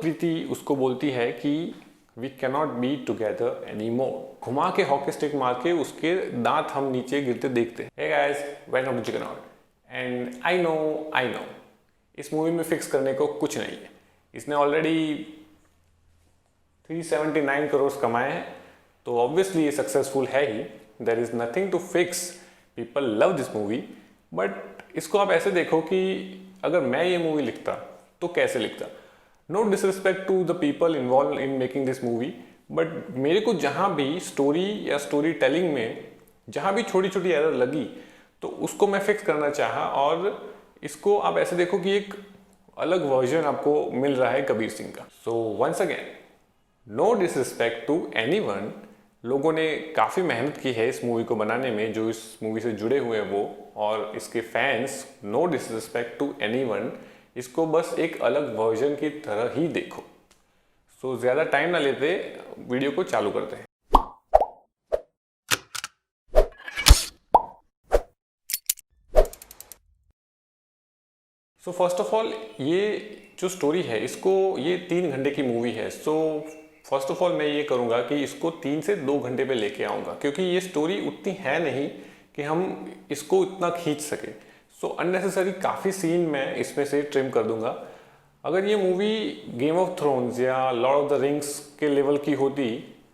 प्रीति उसको बोलती है कि we cannot be together any more. घुमा के हॉकी स्टिक मार के उसके दांत हम नीचे गिरते देखते हैं। Hey guys, welcome to chicken out. And I know इस मूवी में फिक्स करने को कुछ नहीं है। इसने ऑलरेडी 379 करोड़ कमाए हैं, तो ऑब्वियसली ये सक्सेसफुल है ही। There is nothing to fix. People love this movie. But इसको आप ऐसे देखो कि अगर मैं ये मूवी लिखता तो कैसे लिखता। No disrespect to the people involve in making this movie, but मेरे को जहाँ भी स्टोरी या स्टोरी टेलिंग में जहाँ भी छोटी छोटी एरर लगी तो उसको मैं फिक्स करना चाहा। और इसको आप ऐसे देखो कि एक अलग वर्जन आपको मिल रहा है कबीर सिंह का। So once again, no disrespect to anyone. लोगों ने काफ़ी मेहनत की है इस मूवी को बनाने में, जो इस मूवी से जुड़े हुए हैं वो और इसके fans. No disrespect to anyone. इसको बस एक अलग वर्जन की तरह ही देखो। सो ज़्यादा टाइम ना लेते, वीडियो को चालू करते हैं। सो फर्स्ट ऑफ ऑल, ये जो स्टोरी है इसको, ये 3 घंटे की मूवी है। सो फर्स्ट ऑफ ऑल मैं ये करूँगा कि इसको 3 से 2 घंटे पे लेके आऊँगा, क्योंकि ये स्टोरी उतनी है नहीं कि हम इसको इतना खींच सके। सो अननेसेसरी काफ़ी सीन मैं इसमें से ट्रिम कर दूंगा। अगर ये मूवी गेम ऑफ थ्रोन्स या लॉर्ड ऑफ द रिंग्स के लेवल की होती,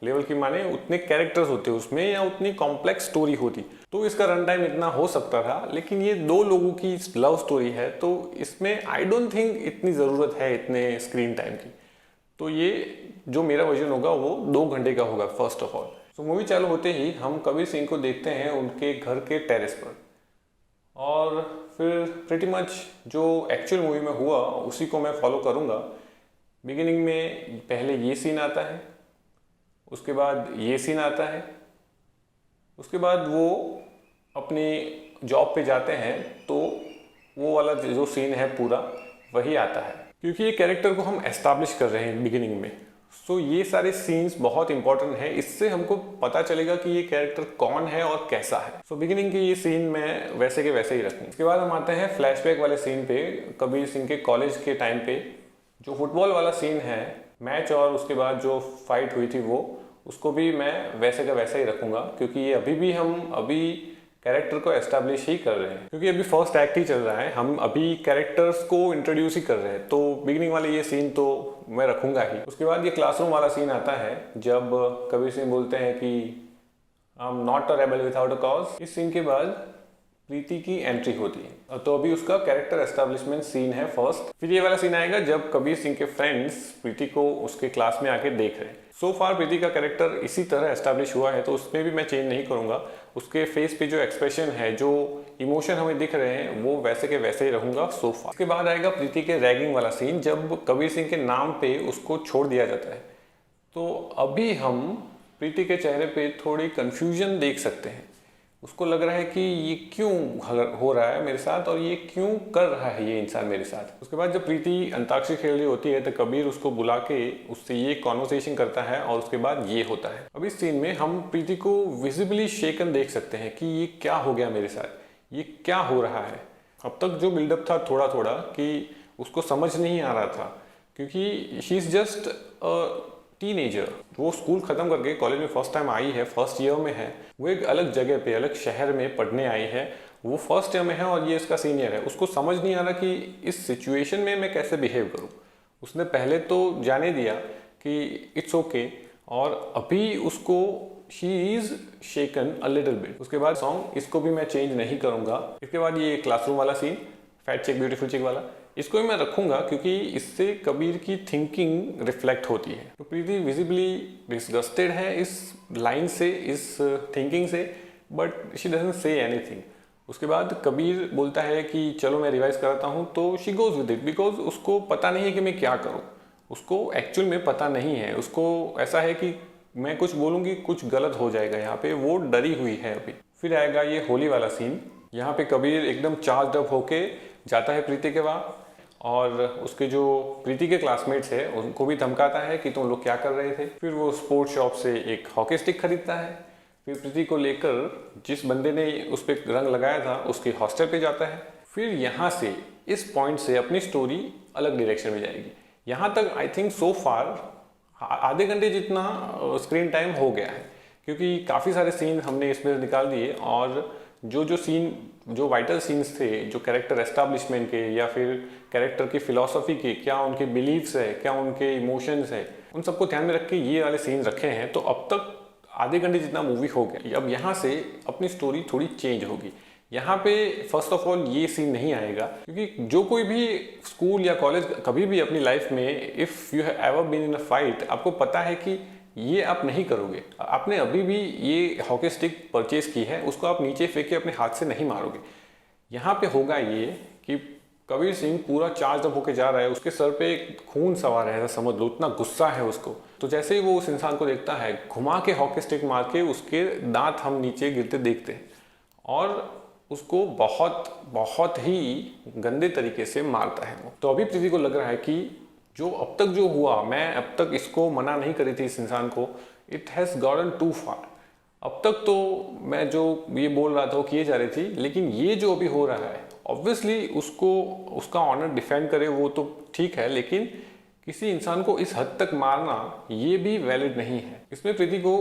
लेवल की माने उतने कैरेक्टर्स होते उसमें या उतनी कॉम्प्लेक्स स्टोरी होती, तो इसका रन टाइम इतना हो सकता था। लेकिन ये 2 लोगों की लव स्टोरी है, तो इसमें आई डोंट थिंक इतनी ज़रूरत है इतने स्क्रीन टाइम की। तो ये जो मेरा वर्जन होगा वो 2 घंटे का होगा फर्स्ट ऑफ ऑल। तो मूवी चालू होते ही हम कबीर सिंह को देखते हैं उनके घर के टेरेस पर, और फिर प्रिटी मच जो एक्चुअल मूवी में हुआ उसी को मैं फॉलो करूँगा। बिगिनिंग में पहले ये सीन आता है, उसके बाद ये सीन आता है, उसके बाद वो अपनी जॉब पे जाते हैं, तो वो वाला जो सीन है पूरा वही आता है, क्योंकि ये कैरेक्टर को हम एस्टैब्लिश कर रहे हैं बिगिनिंग में। सो ये सारे सीन्स बहुत इंपॉर्टेंट है, इससे हमको पता चलेगा कि ये कैरेक्टर कौन है और कैसा है। सो बिगिनिंग के ये सीन मैं वैसे के वैसे ही रखूँ। इसके बाद हम आते हैं फ्लैशबैक वाले सीन पे, कबीर सिंह के कॉलेज के टाइम पे। जो फुटबॉल वाला सीन है, मैच और उसके बाद जो फाइट हुई थी वो, उसको भी मैं वैसे का वैसा ही रखूँगा, क्योंकि ये अभी कैरेक्टर को एस्टैब्लिश ही कर रहे हैं, क्योंकि अभी फर्स्ट एक्ट ही चल रहा है। हम अभी कैरेक्टर्स को इंट्रोड्यूस ही कर रहे हैं, तो बिगिनिंग वाले ये सीन तो मैं रखूंगा ही। उसके बाद ये क्लासरूम वाला सीन आता है, जब कबीर सिंह बोलते हैं कि I am not a rebel without a cause. इस सीन के बाद प्रीति की एंट्री होती है, तो अभी उसका कैरेक्टर एस्टैब्लिशमेंट सीन है फर्स्ट। फिर ये वाला सीन आएगा जब कबीर सिंह के फ्रेंड्स प्रीति को उसके क्लास में आके देख रहे हैं। सो फार प्रीति का कैरेक्टर इसी तरह एस्टैब्लिश हुआ है, तो उसमें भी मैं चेंज नहीं करूंगा। उसके फेस पे जो एक्सप्रेशन है, जो इमोशन हमें दिख रहे हैं, वो वैसे के वैसे ही रहूंगा सो फार। इसके बाद आएगा प्रीति के रैगिंग वाला सीन, जब कबीर सिंह के नाम पे उसको छोड़ दिया जाता है। तो अभी हम प्रीति के चेहरे पे थोड़ी कंफ्यूजन देख सकते हैं। उसको लग रहा है कि ये क्यों हो रहा है मेरे साथ, और ये क्यों कर रहा है ये इंसान मेरे साथ। उसके बाद जब प्रीति अंताक्षरी खेल रही होती है, तो कबीर उसको बुला के उससे ये कॉन्वर्सेशन करता है, और उसके बाद ये होता है। अब इस सीन में हम प्रीति को विजिबली शेकन देख सकते हैं कि ये क्या हो गया मेरे साथ, ये क्या हो रहा है। अब तक जो बिल्डअप था थोड़ा थोड़ा कि उसको समझ नहीं आ रहा था, क्योंकि शी इज़ जस्ट टीनेजर। वो स्कूल खत्म करके कॉलेज में फर्स्ट टाइम आई है, फर्स्ट ईयर में है। वो एक अलग जगह पे, अलग शहर में पढ़ने आई है। वो फर्स्ट ईयर में है और ये इसका सीनियर है। उसको समझ नहीं आ रहा कि इस सिचुएशन में मैं कैसे बिहेव करूँ। उसने पहले तो जाने दिया कि इट्स ओके, और अभी उसको she is shaken a little bit. उसके बाद सॉन्ग, इसको भी मैं चेंज नहीं करूँगा। इसके बाद ये क्लासरूम वाला सीन, फैट चिक ब्यूटीफुल चिक वाला, इसको भी मैं रखूंगा, क्योंकि इससे कबीर की थिंकिंग रिफ्लेक्ट होती है। तो प्रीति विजिबली डिसगस्टेड है इस लाइन से, इस थिंकिंग से, but she doesn't say anything. उसके बाद कबीर बोलता है कि चलो मैं रिवाइज कराता हूँ, तो she goes with it, because उसको पता नहीं है कि मैं क्या करूँ। उसको एक्चुअल में पता नहीं है। उसको ऐसा है कि मैं कुछ बोलूँगी कुछ गलत हो जाएगा, यहाँ पे वो डरी हुई है अभी। फिर आएगा ये होली वाला सीन, यहाँ पे कबीर एकदम चार्ज अप होके जाता है प्रीति के वहाँ, और उसके जो प्रीति के क्लासमेट्स हैं उनको भी धमकाता है कि तुम लोग क्या कर रहे थे। फिर वो स्पोर्ट्स शॉप से एक हॉकी स्टिक खरीदता है। फिर प्रीति को लेकर जिस बंदे ने उस पर रंग लगाया था उसके हॉस्टल पे जाता है। फिर यहाँ से, इस पॉइंट से अपनी स्टोरी अलग डायरेक्शन में जाएगी। यहाँ तक आई थिंक सो फार आधे घंटे जितना स्क्रीन टाइम हो गया है, क्योंकि काफ़ी सारे सीन हमने इसमें निकाल दिए और जो सीन, जो वाइटल सीन्स थे, जो कैरेक्टर एस्टैब्लिशमेंट के या फिर कैरेक्टर की फिलॉसफी के, क्या उनके बिलीव्स है, क्या उनके इमोशंस है, उन सबको ध्यान में रख के ये वाले सीन रखे हैं। तो अब तक आधे घंटे जितना मूवी हो गया। अब यहाँ से अपनी स्टोरी थोड़ी चेंज होगी। यहाँ पे फर्स्ट ऑफ ऑल ये सीन नहीं आएगा, क्योंकि जो कोई भी स्कूल या कॉलेज कभी भी अपनी लाइफ में if you have ever been in a fight, आपको पता है कि ये आप नहीं करोगे। आपने अभी भी ये हॉकी स्टिक परचेज की है, उसको आप नीचे फेंक के अपने हाथ से नहीं मारोगे। यहाँ पे होगा ये कि कबीर सिंह पूरा चार्ज अप होके जा रहा है, उसके सर पे खून सवार है, समझ लो, इतना गुस्सा है उसको। तो जैसे ही वो उस इंसान को देखता है, घुमा के हॉकी स्टिक मार के उसके दांत हम नीचे गिरते देखते हैं और उसको बहुत ही गंदे तरीके से मारता है वो। तो अभी प्रीति को लग रहा है कि जो अब तक जो हुआ, मैं अब तक इसको मना नहीं करी थी इस इंसान को, इट हैज़ गॉटन टू फार। अब तक तो मैं जो ये बोल रहा था वो किए जा रही थी, लेकिन ये जो अभी हो रहा है, ऑब्वियसली उसको उसका ऑनर डिफेंड करे वो तो ठीक है, लेकिन किसी इंसान को इस हद तक मारना ये भी वैलिड नहीं है। इसमें प्रीति को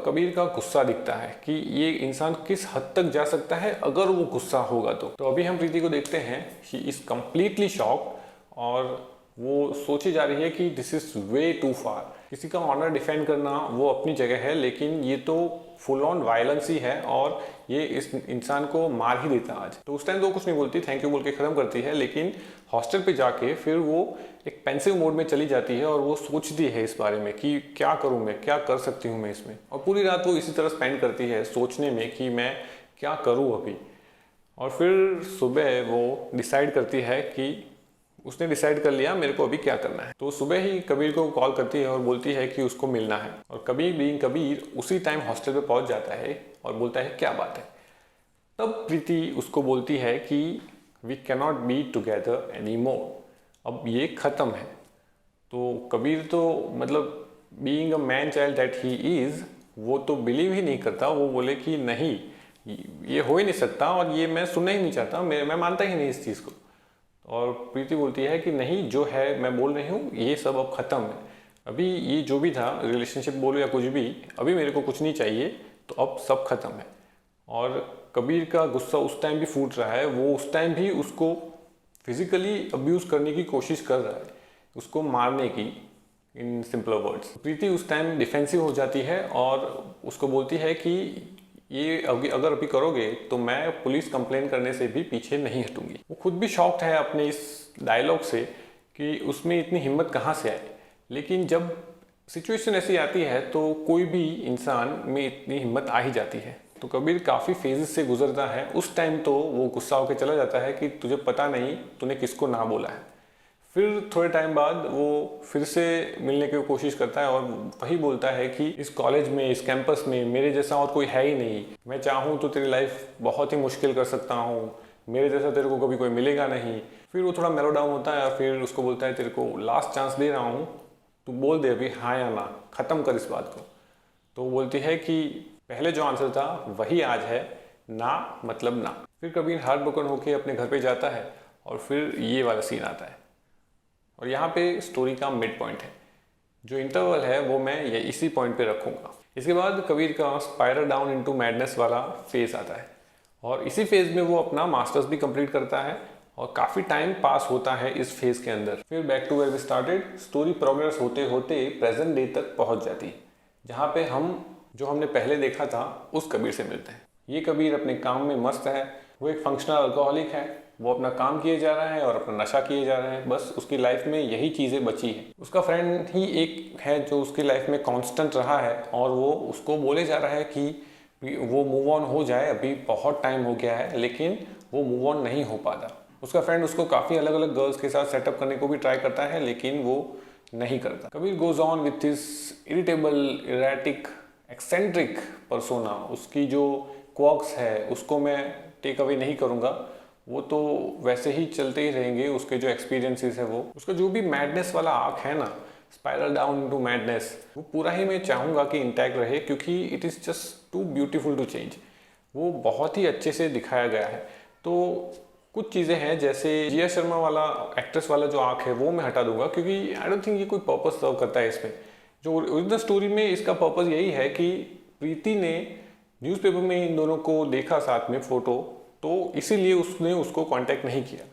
कबीर का गुस्सा दिखता है कि ये इंसान किस हद तक जा सकता है अगर वो गुस्सा होगा तो अभी हम प्रीति को देखते हैं, शी इज़ कम्प्लीटली शॉक और वो सोची जा रही है कि दिस इज़ वे टू फार। किसी का ऑनर डिफेंड करना वो अपनी जगह है, लेकिन ये तो फुल ऑन वायलेंस ही है और ये इस इंसान को मार ही देता आज। तो उस टाइम तो कुछ नहीं बोलती, थैंक यू बोल के ख़त्म करती है, लेकिन हॉस्टल पे जाके फिर वो एक पेंसिव मोड में चली जाती है और वो सोचती है इस बारे में कि क्या करूँ मैं, क्या कर सकती हूँ मैं इसमें। और पूरी रात वो इसी तरह स्पेंड करती है सोचने में कि मैं क्या करूँ अभी। और फिर सुबह वो डिसाइड करती है कि उसने डिसाइड कर लिया मेरे को अभी क्या करना है। तो सुबह ही कबीर को कॉल करती है और बोलती है कि उसको मिलना है। और कबीर बीइंग कबीर उसी टाइम हॉस्टल पे पहुंच जाता है और बोलता है क्या बात है। तब प्रीति उसको बोलती है कि we cannot be together any more, अब ये ख़त्म है। तो कबीर तो मतलब being a man child that he is, वो तो बिलीव ही नहीं करता। वो बोले कि नहीं, ये हो ही नहीं सकता और ये मैं सुनना ही नहीं चाहता, मैं मानता ही नहीं इस चीज़ को। और प्रीति बोलती है कि नहीं, जो है मैं बोल रही हूँ ये सब अब ख़त्म है। अभी ये जो भी था रिलेशनशिप बोलो या कुछ भी, अभी मेरे को कुछ नहीं चाहिए, तो अब सब ख़त्म है। और कबीर का गुस्सा उस टाइम भी फूट रहा है, वो उस टाइम भी उसको फिजिकली अब्यूज़ करने की कोशिश कर रहा है, उसको मारने की, इन सिंपलर वर्ड्स। प्रीति उस टाइम डिफेंसिव हो जाती है और उसको बोलती है कि ये अगर अभी करोगे तो मैं पुलिस कंप्लेन करने से भी पीछे नहीं हटूंगी। वो खुद भी शॉक्ड है अपने इस डायलॉग से कि उसमें इतनी हिम्मत कहाँ से आई। लेकिन जब सिचुएशन ऐसी आती है तो कोई भी इंसान में इतनी हिम्मत आ ही जाती है। तो कबीर काफ़ी फेजेस से गुजरता है। उस टाइम तो वो गुस्सा होकर चला जाता है कि तुझे पता नहीं तूने किसको ना बोला है। फिर थोड़े टाइम बाद वो फिर से मिलने की कोशिश करता है और वही बोलता है कि इस कॉलेज में, इस कैंपस में मेरे जैसा और कोई है ही नहीं। मैं चाहूँ तो तेरी लाइफ बहुत ही मुश्किल कर सकता हूँ, मेरे जैसा तेरे को कभी कोई मिलेगा नहीं। फिर वो थोड़ा मेलो डाउन होता है और फिर उसको बोलता है तेरे को लास्ट चांस दे रहा हूँ, तू बोल दे अभी हाँ या ना, ख़त्म कर इस बात को। तो वो बोलती है कि पहले जो आंसर था वही आज है, ना मतलब ना। फिर कबीर हार्ट ब्रोकन होकर अपने घर पे जाता है और फिर ये वाला सीन आता है। और यहाँ पे स्टोरी का मिड पॉइंट है, जो इंटरवल है वो मैं ये इसी पॉइंट पे रखूँगा। इसके बाद कबीर का स्पाइरल डाउन इनटू मैडनेस वाला फेज़ आता है और इसी फेज़ में वो अपना मास्टर्स भी कंप्लीट करता है और काफ़ी टाइम पास होता है इस फेज़ के अंदर। फिर back to where we started, story progress होते होते प्रेजेंट डे तक पहुँच जाती है, जहाँ पे हम जो हमने पहले देखा था उस कबीर से मिलते हैं। ये कबीर अपने काम में मस्त है, वो एक फंक्शनल अल्कोहलिक है, वो अपना काम किए जा रहा है और अपना नशा किए जा रहा है। बस उसकी लाइफ में यही चीज़ें बची है। उसका फ्रेंड ही एक है जो उसकी लाइफ में कांस्टेंट रहा है और वो उसको बोले जा रहा है कि वो मूव ऑन हो जाए, अभी बहुत टाइम हो गया है, लेकिन वो मूव ऑन नहीं हो पाता। उसका फ्रेंड उसको काफ़ी अलग अलग गर्ल्स के साथ सेटअप करने को भी ट्राई करता है, लेकिन वो नहीं करता। Kabir goes on with his irritable, erratic, eccentric persona. उसकी जो क्वर्क्स है उसको मैं टेक अवे नहीं करूँगा, वो तो वैसे ही चलते ही रहेंगे। उसके जो एक्सपीरियंसेस है, वो उसका जो भी मैडनेस वाला आर्क है ना, स्पाइरल डाउन इनटू मैडनेस, वो पूरा ही मैं चाहूँगा कि इंटैक्ट रहे, क्योंकि it is just too beautiful to change. वो बहुत ही अच्छे से दिखाया गया है। तो कुछ चीज़ें हैं जैसे जिया शर्मा वाला एक्ट्रेस वाला जो आंख है वो मैं हटा दूंगा, क्योंकि आई डोंट थिंक ये कोई पर्पस सर्व करता है इसमें। जो ओरिजिनल स्टोरी में इसका पर्पस यही है कि प्रीति ने न्यूज़पेपर में इन दोनों को देखा साथ में फ़ोटो, तो इसीलिए उसने उसको कांटेक्ट नहीं किया।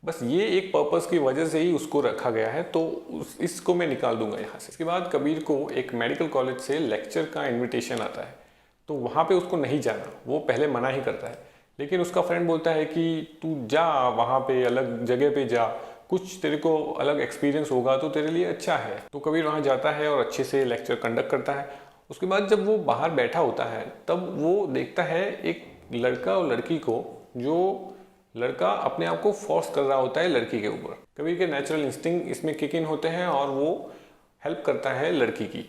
बस ये एक पर्पस की वजह से ही उसको रखा गया है, तो इसको मैं निकाल दूंगा यहाँ से। इसके बाद कबीर को एक मेडिकल कॉलेज से लेक्चर का इन्विटेशन आता है, तो वहाँ पे उसको नहीं जाना, वो पहले मना ही करता है। लेकिन उसका फ्रेंड बोलता है कि तू जा, वहाँ पे अलग जगह पे जा, कुछ तेरे को अलग एक्सपीरियंस होगा तो तेरे लिए अच्छा है। तो कबीर वहाँ जाता है और अच्छे से लेक्चर कंडक्ट करता है। उसके बाद जब वो बाहर बैठा होता है तब वो देखता है एक लड़का और लड़की को, जो लड़का अपने आप को फोर्स कर रहा होता है लड़की के ऊपर। कबीर के नेचुरल इंस्टिंक्ट इसमें किक इन होते हैं और वो हेल्प करता है लड़की की।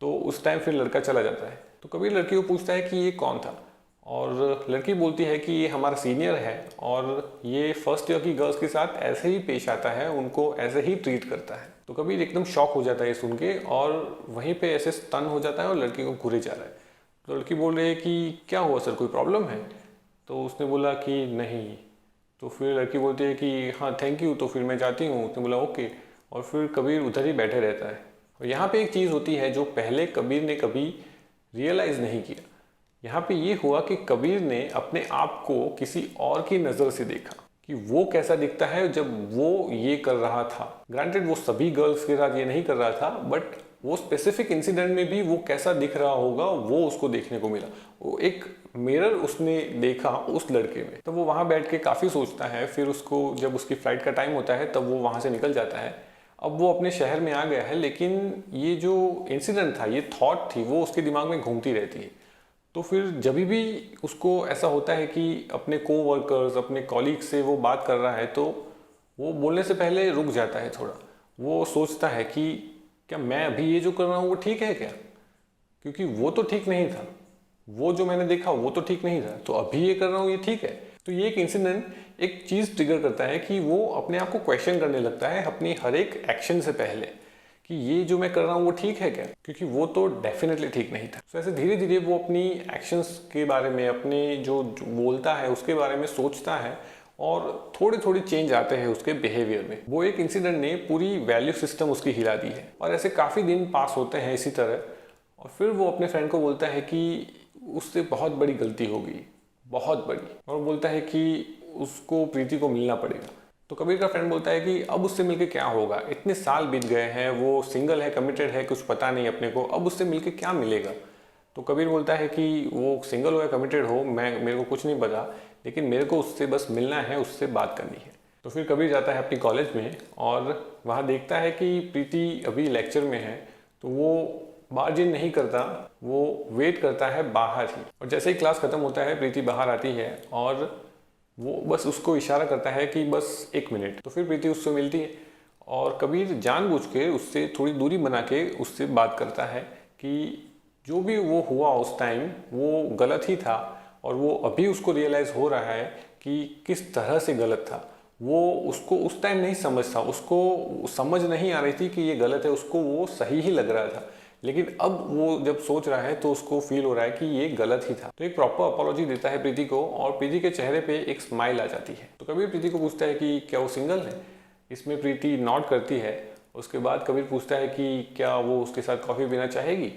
तो उस टाइम फिर लड़का चला जाता है, तो कबीर लड़की को पूछता है कि ये कौन था, और लड़की बोलती है कि ये हमारा सीनियर है और ये फर्स्ट ईयर की गर्ल्स के साथ ऐसे ही पेश आता है, उनको ऐसे ही ट्रीट करता है। तो कबीर एकदम शॉक हो जाता है सुन के, और वहीं पे ऐसे स्टन हो जाता है और लड़की को घूरे जा रहा है। तो लड़की बोल रही है कि क्या हुआ सर, कोई प्रॉब्लम है? तो उसने बोला कि नहीं। तो फिर लड़की बोलती है कि हाँ थैंक यू, तो फिर मैं जाती हूँ। उसने बोला ओके, और फिर कबीर उधर ही बैठे रहता है। और यहाँ पे एक चीज़ होती है जो पहले कबीर ने कभी रियलाइज़ नहीं किया। यहाँ पे ये हुआ कि कबीर ने अपने आप को किसी और की नज़र से देखा कि वो कैसा दिखता है जब वो ये कर रहा था। ग्रांटेड वो सभी गर्ल्स के साथ ये नहीं कर रहा था, बट वो स्पेसिफिक इंसिडेंट में भी वो कैसा दिख रहा होगा वो उसको देखने को मिला। वो एक मिरर उसने देखा उस लड़के में। तो वो वहाँ बैठ के काफ़ी सोचता है। फिर उसको जब उसकी फ्लाइट का टाइम होता है तब वो वहाँ से निकल जाता है। अब वो अपने शहर में आ गया है, लेकिन ये जो इंसिडेंट था, ये थॉट थी, वो उसके दिमाग में घूमती रहती है। तो फिर जब भी उसको ऐसा होता है कि अपने कोवर्कर्स, अपने कॉलीग्स से वो बात कर रहा है, तो वो बोलने से पहले रुक जाता है थोड़ा। वो सोचता है कि क्या मैं अभी ये जो कर रहा हूँ वो ठीक है क्या, क्योंकि वो तो ठीक नहीं था, वो जो मैंने देखा वो तो ठीक नहीं था, तो अभी ये कर रहा हूँ ये ठीक है। तो ये एक इंसिडेंट एक चीज़ ट्रिगर करता है कि वो अपने आप को क्वेश्चन करने लगता है अपनी हर एक एक्शन से पहले कि ये जो मैं कर रहा हूँ वो ठीक है क्या, क्योंकि वो तो डेफिनेटली ठीक नहीं था। तो ऐसे धीरे धीरे वो अपनी एक्शंस के बारे में, अपने जो बोलता है उसके बारे में सोचता है, और थोड़े थोड़े चेंज आते हैं उसके बिहेवियर में। वो एक इंसिडेंट ने पूरी वैल्यू सिस्टम उसकी हिला दी है। और ऐसे काफ़ी दिन पास होते हैं इसी तरह, और फिर वो अपने फ्रेंड को बोलता है कि उससे बहुत बड़ी गलती हो गई, बहुत बड़ी, और बोलता है कि उसको प्रीति को मिलना पड़ेगा। तो कबीर का फ्रेंड बोलता है कि अब उससे मिलके क्या होगा, इतने साल बीत गए हैं, वो सिंगल है, कमिटेड है, कुछ पता नहीं अपने को, अब उससे मिलके क्या मिलेगा। तो कबीर बोलता है कि वो सिंगल हो या कमिटेड हो, मेरे को कुछ नहीं पता, लेकिन मेरे को उससे बस मिलना है, उससे बात करनी है। तो फिर कबीर जाता है अपनी कॉलेज में और वहाँ देखता है कि प्रीति अभी लेक्चर में है। तो वो बार्जिन नहीं करता, वो वेट करता है बाहर ही। और जैसे ही क्लास खत्म होता है प्रीति बाहर आती है और वो बस उसको इशारा करता है कि बस 1 मिनट। तो फिर प्रीति उससे मिलती है और कबीर जानबूझ के उससे थोड़ी दूरी बना के उससे बात करता है कि जो भी वो हुआ उस टाइम वो गलत ही था, और वो अभी उसको रियलाइज़ हो रहा है कि किस तरह से गलत था। वो उसको उस टाइम नहीं समझता, उसको समझ नहीं आ रही थी कि ये गलत है, उसको वो सही ही लग रहा था, लेकिन अब वो जब सोच रहा है तो उसको फील हो रहा है कि ये गलत ही था। तो एक प्रॉपर अपॉलॉजी देता है प्रीति को, और प्रीति के चेहरे पे एक स्माइल आ जाती है। तो कबीर प्रीति को पूछता है कि क्या वो सिंगल है। इसमें प्रीति नॉट करती है। उसके बाद कबीर पूछता है कि क्या वो उसके साथ कॉफ़ी पीना चाहेगी,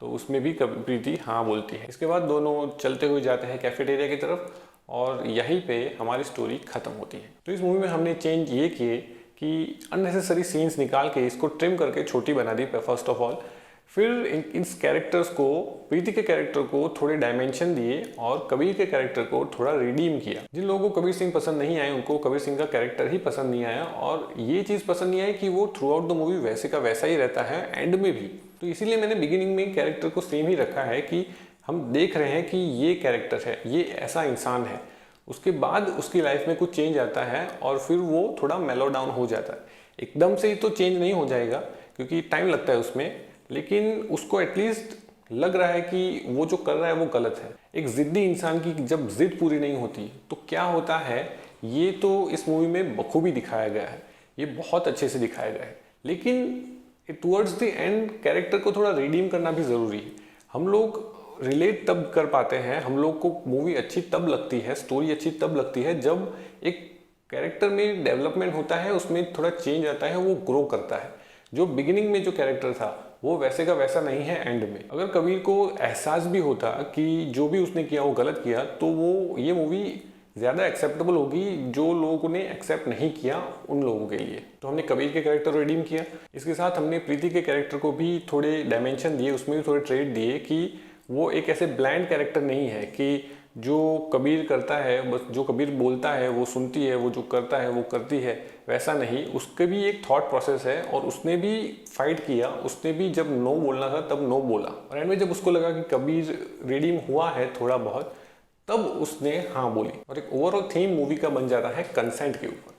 तो उसमें भी प्रीति हाँ बोलती है। इसके बाद दोनों चलते हुए जाते हैं कैफेटेरिया की तरफ, और यहीं पे हमारी स्टोरी खत्म होती है। तो इस मूवी में हमने चेंज ये किए कि अननेसेसरी सीन्स निकाल के इसको ट्रिम करके छोटी बना दी फर्स्ट ऑफ ऑल। फिर इस कैरेक्टर्स को, प्रीति के कैरेक्टर को थोड़े डायमेंशन दिए और कबीर के कैरेक्टर को थोड़ा रिडीम किया। जिन लोगों को कबीर सिंह पसंद नहीं आए उनको कबीर सिंह का कैरेक्टर ही पसंद नहीं आया, और ये चीज़ पसंद नहीं आई कि वो थ्रू आउट द मूवी वैसे का वैसा ही रहता है एंड में भी। तो इसीलिए मैंने बिगिनिंग में कैरेक्टर को सेम ही रखा है कि हम देख रहे हैं कि ये कैरेक्टर है, ये ऐसा इंसान है। उसके बाद उसकी लाइफ में कुछ चेंज आता है और फिर वो थोड़ा मेलो डाउन हो जाता है। एकदम से ही तो चेंज नहीं हो जाएगा क्योंकि टाइम लगता है उसमें, लेकिन उसको एटलीस्ट लग रहा है कि वो जो कर रहा है वो गलत है। एक जिद्दी इंसान की जब जिद पूरी नहीं होती तो क्या होता है, ये तो इस मूवी में बखूबी दिखाया गया है, ये बहुत अच्छे से दिखाया गया है। लेकिन टुवर्ड्स द एंड कैरेक्टर को थोड़ा रिडीम करना भी ज़रूरी है। हम लोग रिलेट तब कर पाते हैं, हम लोग को मूवी अच्छी तब लगती है, स्टोरी अच्छी तब लगती है जब एक कैरेक्टर में डेवलपमेंट होता है, उसमें थोड़ा चेंज आता है, वो ग्रो करता है। जो बिगिनिंग में जो कैरेक्टर था वो वैसे का वैसा नहीं है एंड में। अगर कबीर को एहसास भी होता कि जो भी उसने किया वो गलत किया, तो वो ये मूवी ज़्यादा एक्सेप्टेबल होगी जो लोगों ने एक्सेप्ट नहीं किया उन लोगों के लिए। तो हमने कबीर के कैरेक्टर को रिडीम किया, इसके साथ हमने प्रीति के कैरेक्टर को भी थोड़े डायमेंशन दिए, उसमें भी थोड़े ट्रेड दिए कि वो एक ऐसे ब्लैंड कैरेक्टर नहीं है कि जो कबीर करता है बस, जो कबीर बोलता है वो सुनती है, वो जो करता है वो करती है, वैसा नहीं। उसके भी एक थॉट प्रोसेस है और उसने भी फाइट किया, उसने भी जब नो बोलना था तब नो बोला, और एंड में जब उसको लगा कि कबीर रिडीम हुआ है थोड़ा बहुत, तब उसने हाँ बोली। और एक ओवरऑल थीम मूवी का बन जाता है कंसेंट के ऊपर,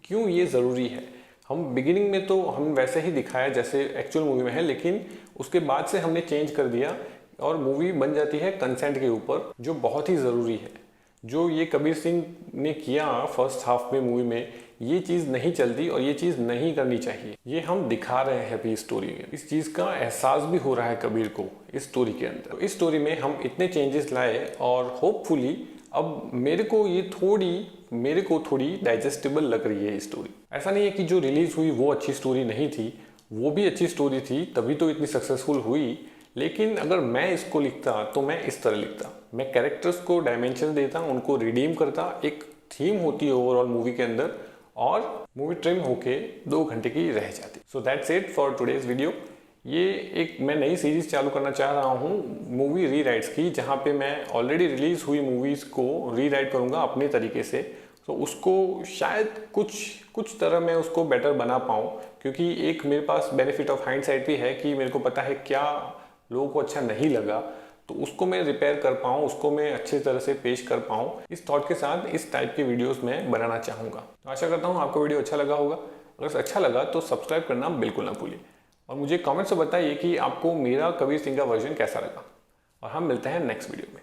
क्यों ये ज़रूरी है। हम बिगिनिंग में तो हम वैसे ही दिखाया जैसे एक्चुअल मूवी में है, लेकिन उसके बाद से हमने चेंज कर दिया और मूवी बन जाती है कंसेंट के ऊपर, जो बहुत ही ज़रूरी है। जो ये कबीर सिंह ने किया फर्स्ट हाफ में मूवी में, ये चीज़ नहीं चलती और ये चीज़ नहीं करनी चाहिए। ये हम दिखा रहे हैं अभी स्टोरी में, इस चीज़ का एहसास भी हो रहा है कबीर को इस स्टोरी के अंदर। तो इस स्टोरी में हम इतने चेंजेस लाए और होपफुली अब मेरे को थोड़ी डाइजेस्टेबल लग रही है स्टोरी। ऐसा नहीं है कि जो रिलीज हुई वो अच्छी स्टोरी नहीं थी, वो भी अच्छी स्टोरी थी, तभी तो इतनी सक्सेसफुल हुई। लेकिन अगर मैं इसको लिखता तो मैं इस तरह लिखता, मैं कैरेक्टर्स को डायमेंशन देता, उनको रिडीम करता, एक थीम होती है ओवरऑल मूवी के अंदर, और मूवी ट्रिम होके 2 घंटे की रह जाती। So that's it for today's video. ये एक मैं नई सीरीज चालू करना चाह रहा हूँ मूवी रीराइट्स की, जहाँ पे मैं ऑलरेडी रिलीज हुई मूवीज़ को रीराइट करूँगा अपने तरीके से। तो उसको शायद कुछ तरह मैं उसको बेटर बना पाऊँ, क्योंकि एक मेरे पास बेनिफिट ऑफ हाइंडसाइट भी है कि मेरे को पता है क्या लोगों को अच्छा नहीं लगा, तो उसको मैं रिपेयर कर पाऊँ, उसको मैं अच्छे तरह से पेश कर पाऊँ। इस थॉट के साथ इस टाइप की वीडियोस मैं बनाना चाहूँगा। तो आशा करता हूँ आपको वीडियो अच्छा लगा होगा। अगर अच्छा लगा तो सब्सक्राइब करना बिल्कुल ना भूलिए, और मुझे कमेंट से बताइए कि आपको मेरा कबीर सिंह का वर्जन कैसा लगा। और हम मिलते हैं नेक्स्ट वीडियो में।